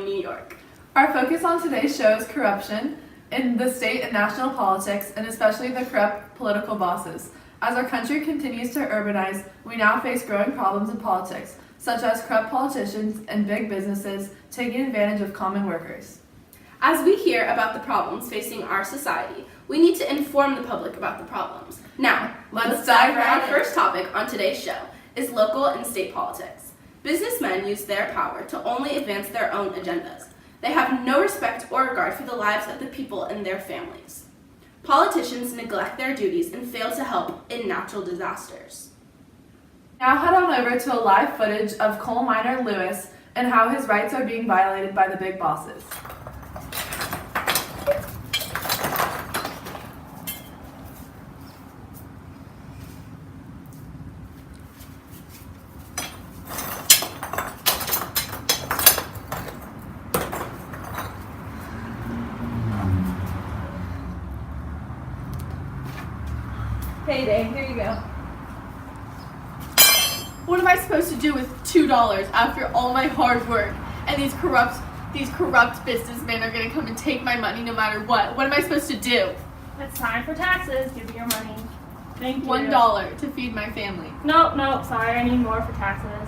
New York. Our focus on today's show is corruption in the state and national politics, and especially the corrupt political bosses. As our country continues to urbanize, we now face growing problems in politics, such as corrupt politicians and big businesses taking advantage of common workers. As we hear about the problems facing our society, we need to inform the public about the problems. Now, let's dive right in. Our first topic on today's show is local and state politics. Businessmen use their power to only advance their own agendas. They have no respect or regard for the lives of the people and their families. Politicians neglect their duties and fail to help in natural disasters. Now head on over to a live footage of coal miner Lewis and how his rights are being violated by the big bosses. Payday, here you go. What am I supposed to do with $2 after all my hard work? And these corrupt businessmen are gonna come and take my money no matter what. What am I supposed to do? It's time for taxes. Give me your money. Thank you. $1 to feed my family. No, sorry, I need more for taxes.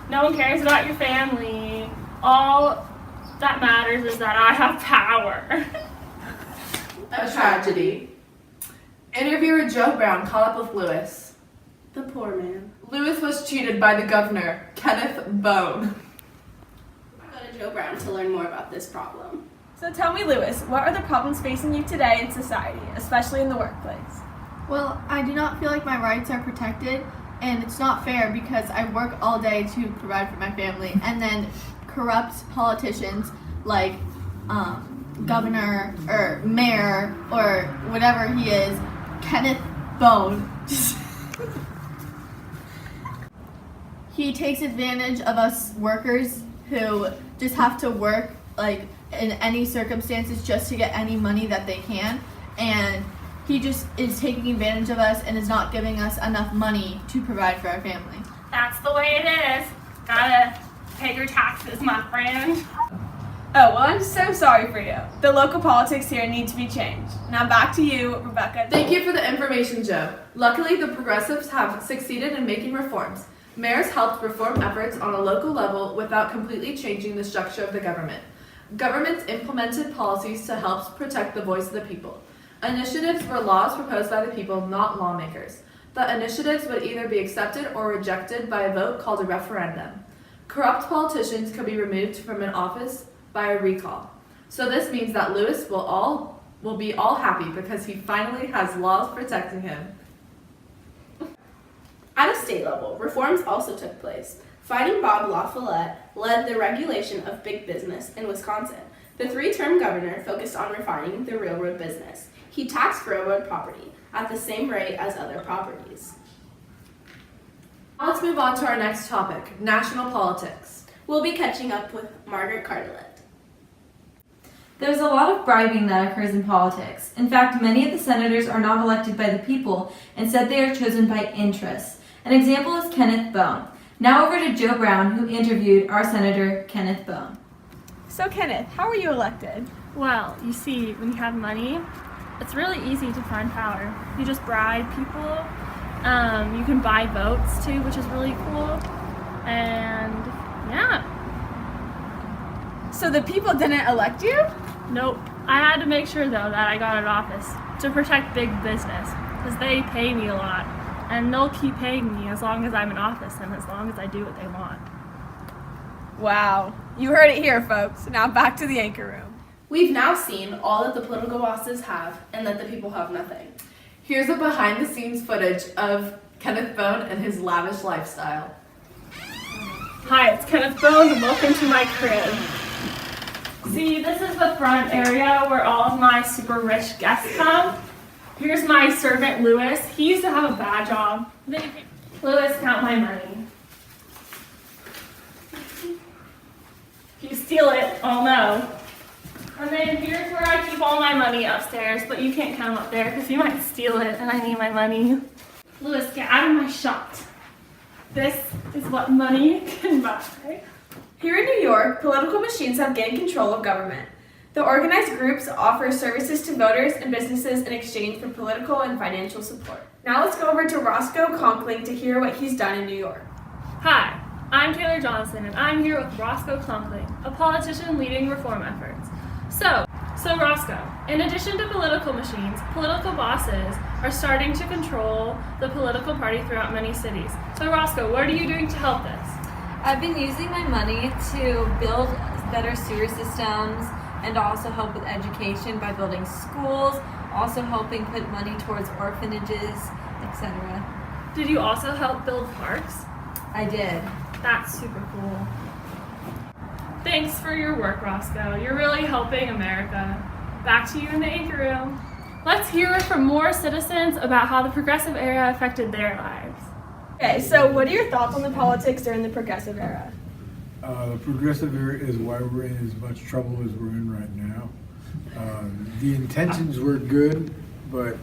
No one cares about your family. All that matters is that I have power. A tragedy. Interviewer Joe Brown caught up with Lewis. The poor man. Lewis was cheated by the governor, Kenneth Bone. Go to Joe Brown to learn more about this problem. So tell me, Lewis, what are the problems facing you today in society, especially in the workplace? Well, I do not feel like my rights are protected, and it's not fair because I work all day to provide for my family, and then corrupt politicians like governor or mayor or whatever he is, Kenneth Bone, he takes advantage of us workers who just have to work like in any circumstances just to get any money that they can, and he just is taking advantage of us and is not giving us enough money to provide for our family. That's the way it is. Gotta pay your taxes, my friend. Oh, well, I'm so sorry for you. The local politics here need to be changed. Now back to you, Rebecca. Thank you for the information, Joe. Luckily, the progressives have succeeded in making reforms. Mayors helped reform efforts on a local level without completely changing the structure of the government. Governments implemented policies to help protect the voice of the people. Initiatives were laws proposed by the people, not lawmakers. The initiatives would either be accepted or rejected by a vote called a referendum. Corrupt politicians could be removed from an office by a recall. So this means that Lewis will be all happy because he finally has laws protecting him. At a state level, reforms also took place. Fighting Bob La Follette led the regulation of big business in Wisconsin. The three-term governor focused on refining the railroad business. He taxed railroad property at the same rate as other properties. Now let's move on to our next topic, national politics. We'll be catching up with Margaret Cardelet. There's a lot of bribing that occurs in politics. In fact, many of the senators are not elected by the people. Instead, they are chosen by interests. An example is Kenneth Bone. Now over to Joe Brown, who interviewed our Senator Kenneth Bone. So Kenneth, how were you elected? Well, you see, when you have money, it's really easy to find power. You just bribe people. You can buy votes too, which is really cool. And yeah. So the people didn't elect you? Nope. I had to make sure though that I got an office to protect big business because they pay me a lot. And they'll keep paying me as long as I'm in office and as long as I do what they want. Wow. You heard it here, folks. Now back to the anchor room. We've now seen all that the political bosses have and that the people have nothing. Here's a behind-the-scenes footage of Kenneth Bone and his lavish lifestyle. Hi, it's Kenneth Bone and welcome to my crib. See, this is the front area where all of my super rich guests come. Here's my servant, Lewis. He used to have a bad job. Lewis, count my money. If you steal it, I'll know. And then here's where I keep all my money upstairs, but you can't come up there because you might steal it and I need my money. Lewis, get out of my shop. This is what money can buy. Here in New York, political machines have gained control of government. The organized groups offer services to voters and businesses in exchange for political and financial support. Now let's go over to Roscoe Conkling to hear what he's done in New York. Hi, I'm Taylor Johnson, and I'm here with Roscoe Conkling, a politician leading reform efforts. So Roscoe, in addition to political machines, political bosses are starting to control the political party throughout many cities. So Roscoe, what are you doing to help this? I've been using my money to build better sewer systems and also help with education by building schools, also helping put money towards orphanages, etc. Did you also help build parks? I did. That's super cool. Thanks for your work, Roscoe. You're really helping America. Back to you in the anchor room. Let's hear from more citizens about how the progressive era affected their lives. Okay, so what are your thoughts on the politics during the progressive era? The progressive era is why we're in as much trouble as we're in right now. The intentions were good, but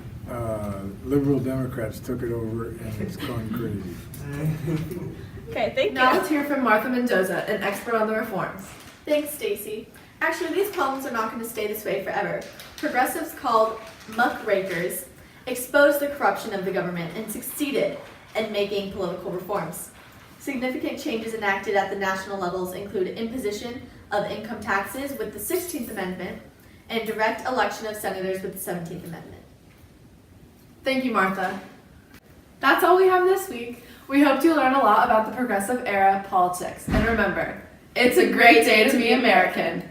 liberal Democrats took it over and it's gone crazy. Okay, thank Now you. let's hear from Martha Mendoza, an expert on the reforms. Thanks, Stacy. Actually, these problems are not going to stay this way forever. Progressives called muckrakers exposed the corruption of the government and succeeded in making political reforms. Significant changes enacted at the national levels include imposition of income taxes with the 16th Amendment and direct election of senators with the 17th Amendment. Thank you, Martha. That's all we have this week. We hope you learn a lot about the progressive era politics. And remember, it's a great day to be American.